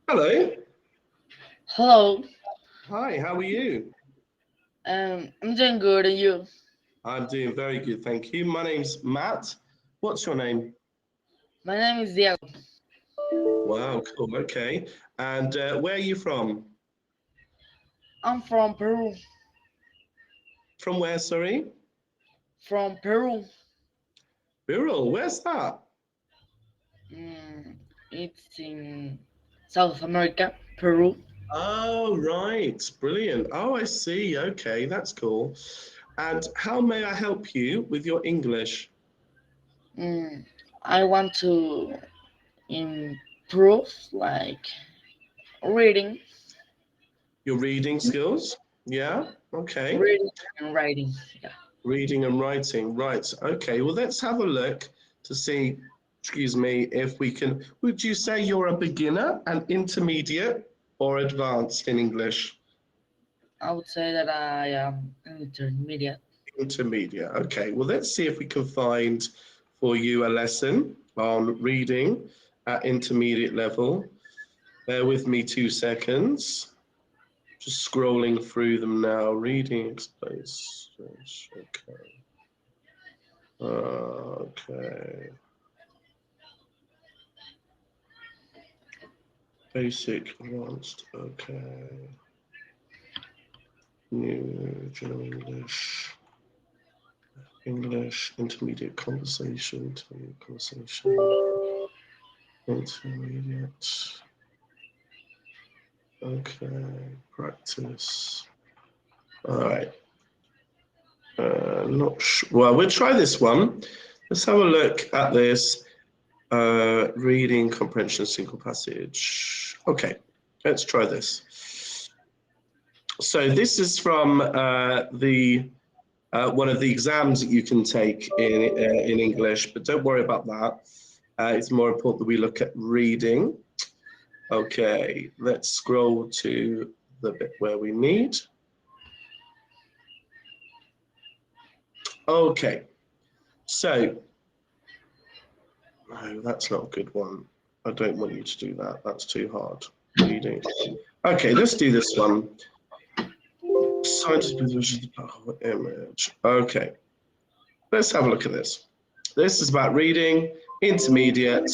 Hello. Hello, Hi, how are you? I'm doing good, and you? I'm doing very good, thank you. My name's Matt. What's your name? My name is Diego. Wow, cool. Okay. And where are you from? I'm from Peru. From where, sorry? From Peru. Viral. Where's that? Mm, it's in South America, Peru. Oh, right. Brilliant. Oh, I see. Okay, that's cool. And how may I help you with your English? Mm, I want to improve, like reading, Your reading skills? Yeah. Okay. reading and writing. Yeah, Reading and writing. Right. Okay. Well, let's have a look to see, excuse me, if we can. Would you say you're a beginner, an intermediate, or advanced in English? I would say that I am intermediate. Intermediate. Okay. Well, let's see if we can find for you a lesson on reading at intermediate level. Bear with me 2 seconds. Just scrolling through them now. Reading explains. Okay. Okay. Basic, advanced, okay. New General English, English, intermediate conversation, intermediate, okay, practice. All right. Not sure. Well, we'll try this one. Let's have a look at this. Reading comprehension single passage. Okay, let's try this. So this is from the one of the exams that you can take in English, but don't worry about that. It's more important that we look at reading. Okay, let's scroll to the bit where we need. Okay, so no, that's not a good one. I don't want you to do that. That's too hard. Reading. Okay, let's do this one. Scientist position image. Okay, let's have a look at this. This is about reading, intermediate,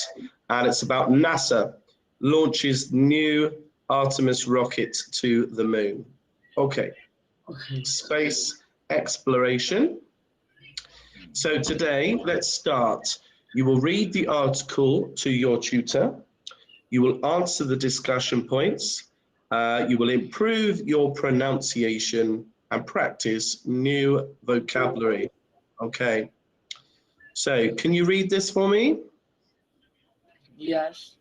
and it's about NASA launches new Artemis rocket to the moon. Okay, Okay. space exploration. So today, let's start. You will read the article to your tutor. You will answer the discussion points. You will improve your pronunciation and practice new vocabulary. Okay, so can you read this for me? Yes.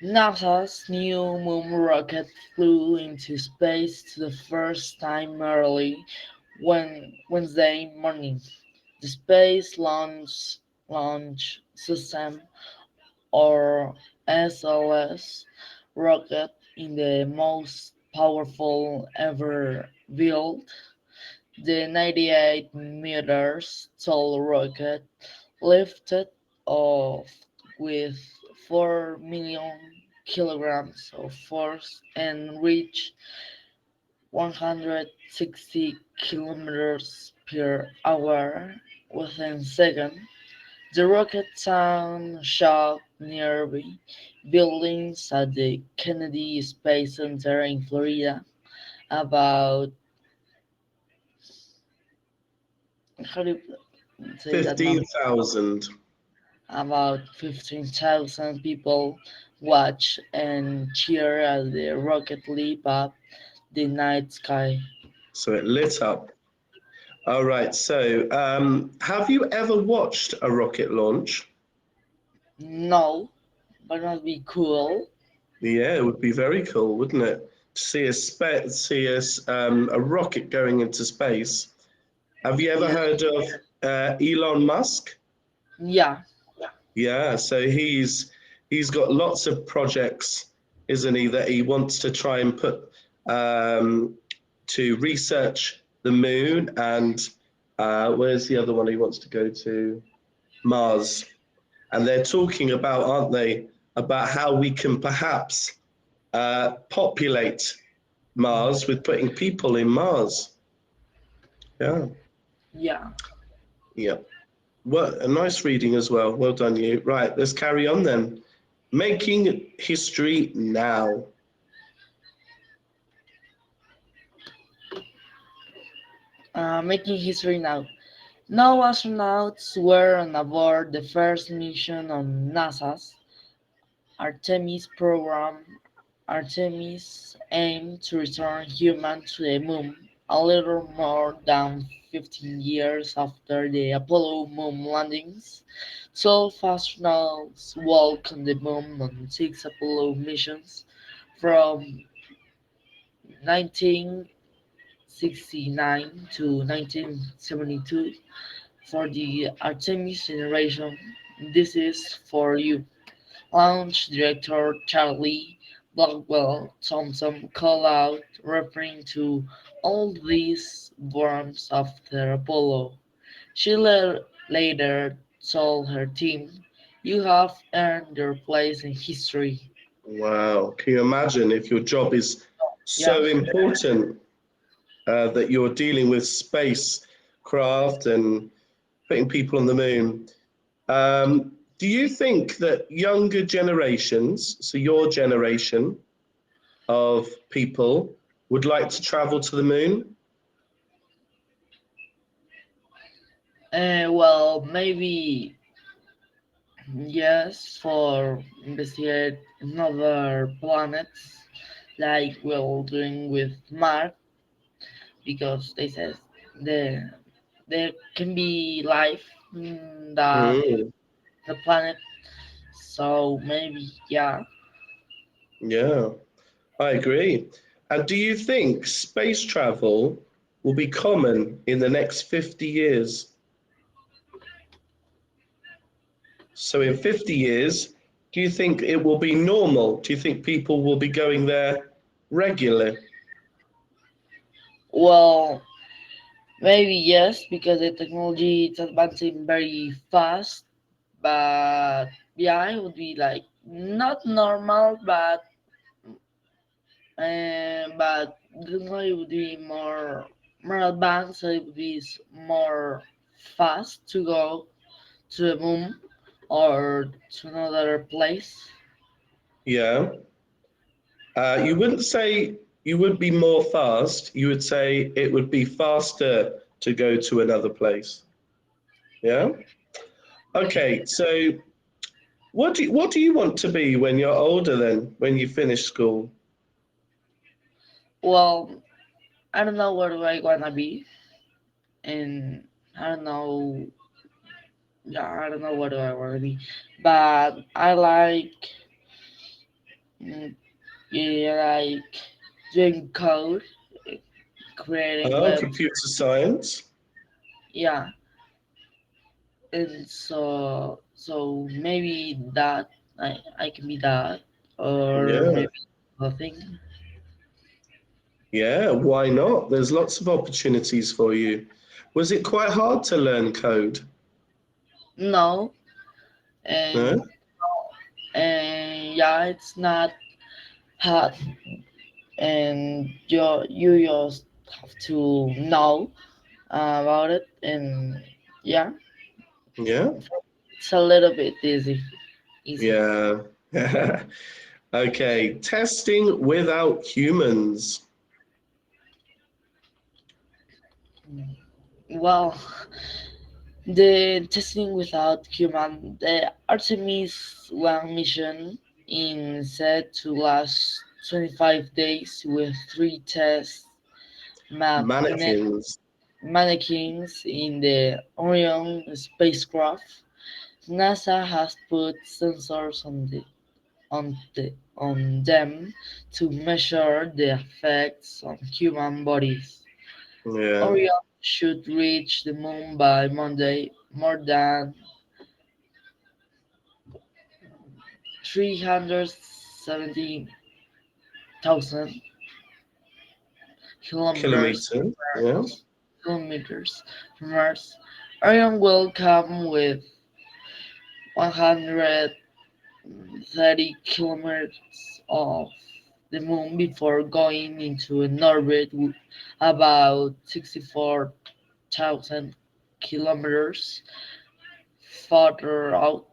NASA's new moon rocket flew into space the first time early Wednesday morning. The Space Launch System, or SLS, rocket in the most powerful ever built. The 98 meters tall rocket lifted off with 4 million kilograms of force and reached 160 kilometers per hour within seconds. The rocket sound shocked nearby buildings at the Kennedy Space Center in Florida. About how do you say that number? 15,000. About 15,000 people watch and cheer as the rocket leap up the night sky. So it lit up. All right. So, have you ever watched a rocket launch? No, but must be cool. Yeah, it would be very cool, wouldn't it? To see a rocket going into space. Have you ever Yeah, heard of Elon Musk? yeah, Yeah. So he's got lots of projects, isn't he? That he wants to try and put to research the moon and where's the other one he wants to go to? Mars. And they're talking about, aren't they, about how we can perhaps populate Mars with putting people in Mars. Yeah, Yeah. yeah. Well, a nice reading as well. Well done, you. Right, let's carry on then. Making history now. Making history now. No astronauts were on aboard the first mission on NASA's Artemis program. Artemis aimed to return humans to the moon a little more than 15 years after the Apollo moon landings. 12 astronauts walked on the moon on 6 Apollo missions from 1969 to 1972. For the Artemis generation, this is for you. Launch director Charlie Blackwell Thompson called out, referring to all these worms after Apollo. She later told her team, "You have earned your place in history." Wow. Can you imagine if your job is Yeah. so important that you're dealing with spacecraft and putting people on the moon? Do you think that younger generations, so your generation of people, would like to travel to the moon? Well, maybe yes, for investigate another planets like we're doing with Mars, because they said the there can be life in Mm, the planet. So maybe yeah. yeah, I agree. And do you think space travel will be common in the next 50 years? So, in 50 years, do you think it will be normal? Do you think people will be going there regularly? Well, maybe yes, because the technology is advancing very fast. But yeah, it would be like not normal, but the technology would be more advanced. So it would be more fast to go to the moon or to another place. Yeah. You wouldn't say you would be more fast. You would say it would be faster to go to another place. Yeah. Okay. So, what do you want to be when you're older? Then, when you finish school? Well, I don't know where do I wanna be, and I don't know. Yeah, I don't know what do I wanna be, but I like, mm, yeah, like doing code, creating Oh, webs. computer science. Yeah, and so maybe that I can be that, or Yeah. maybe nothing. Yeah. Why not? There's lots of opportunities for you. Was it quite hard to learn code? No, No. and yeah, it's not hard, and you just have to know about it, and yeah, Yeah. it's a little bit easy. Yeah. Okay. Testing without humans. Well, the testing without human, the Artemis 1 mission in set to last 25 days with three test magnet Mannequins. mannequins in the Orion spacecraft. NASA has put sensors on them to measure the effects on human bodies. Yeah. Orion should reach the moon by Monday, more than 370,000 kilometers Kilometers. Yeah. kilometers from Earth. Orion will come with 130 kilometers off. the moon before going into an orbit about 64,000 kilometers farther out.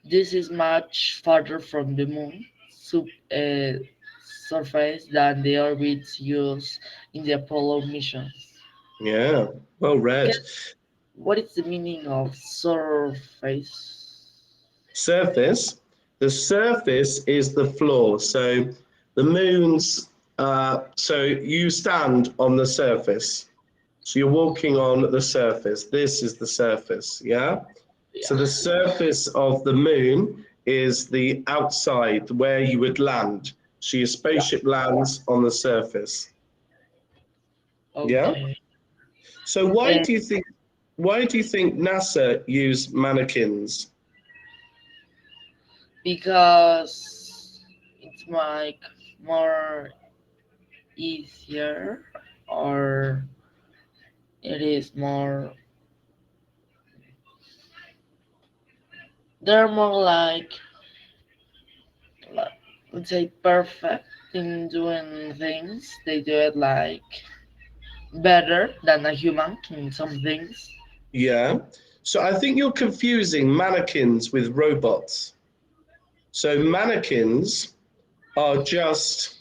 This is much farther from the moon surface than the orbits used in the Apollo missions. Yeah, well read. What is the meaning of surface? Surface. The surface is the floor. So the moon's, so you stand on the surface. So you're walking on the surface. This is the surface. Yeah. Yeah. So the surface of the moon is the outside where you would land. So your Yeah. spaceship lands on the surface. Yeah. Okay. So And why do you think NASA use mannequins? because it's like more easier, or it is more, they're more like, let's say, perfect in doing things. They do it like better than a human in some things. Yeah. So I think you're confusing mannequins with robots. So mannequins are just,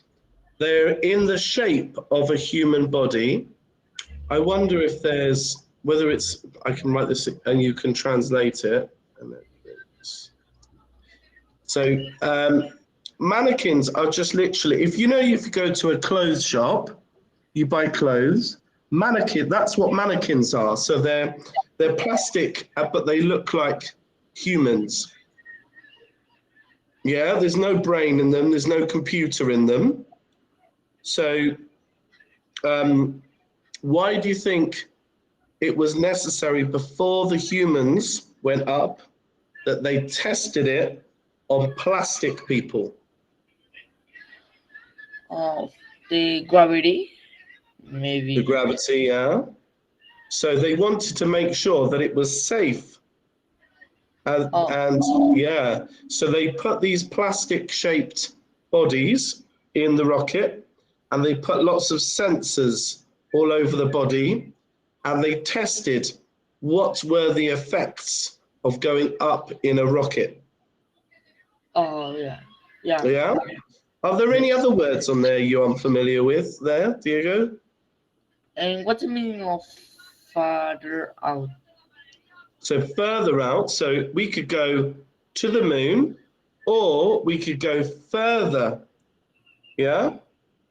they're in the shape of a human body. I wonder if there's, whether it's, I can write this and you can translate it. So mannequins are just literally, if you know, if you go to a clothes shop, you buy clothes. Mannequin, that's what mannequins are. So they're plastic, but they look like humans. Yeah, there's no brain in them. There's no computer in them. So um, why do you think it was necessary before the humans went up that they tested it on plastic people? Of the gravity, The maybe. gravity, yeah. So they wanted to make sure that it was safe. Oh, And yeah, so they put these plastic shaped bodies in the rocket and they put lots of sensors all over the body and they tested what were the effects of going up in a rocket. oh yeah, yeah. Yeah. Are there any Yes. other words on there you are familiar with there, Diego? And what's the meaning of farther out? So further out, so we could go to the moon or we could go further. Yeah.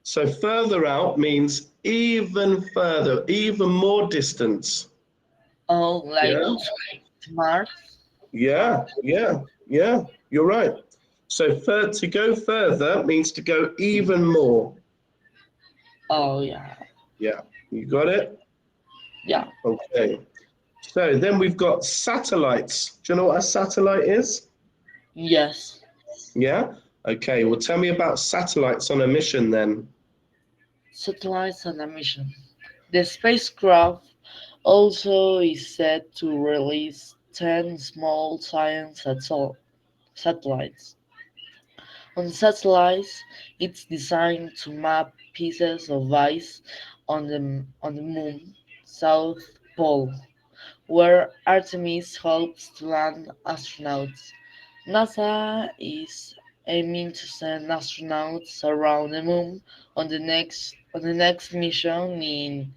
So further out means even further, even more distance. Oh, like Yeah. Mars? Yeah. You're right. So to go further means to go even more. Oh yeah, Yeah. You got it? yeah. Okay. So then we've got satellites. Do you know what a satellite is? Yes. Yeah. Okay. Well, tell me about satellites on a mission then. Satellites on a mission. The spacecraft also is set to release 10 small science satellites. On satellites, it's designed to map pieces of ice on the moon south pole, where Artemis hopes to land astronauts. NASA is aiming to send astronauts around the moon on the next mission in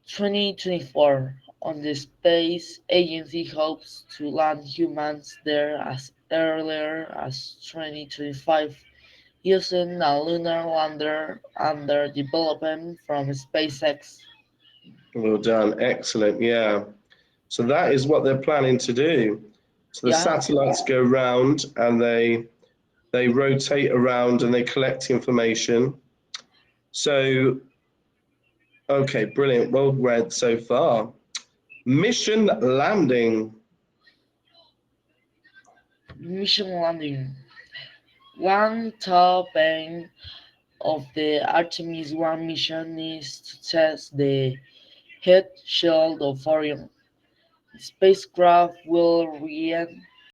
2024. On the space agency hopes to land humans there as earlier as 2025 using a lunar lander under development from SpaceX. Well done. Excellent. Yeah. So that is what they're planning to do. So the Yeah, satellites go round and they rotate around and they collect information. So okay, brilliant. Well read so far. Mission landing. mission landing. One top aim of the Artemis 1 mission is to test the heat shield of Orion. The spacecraft will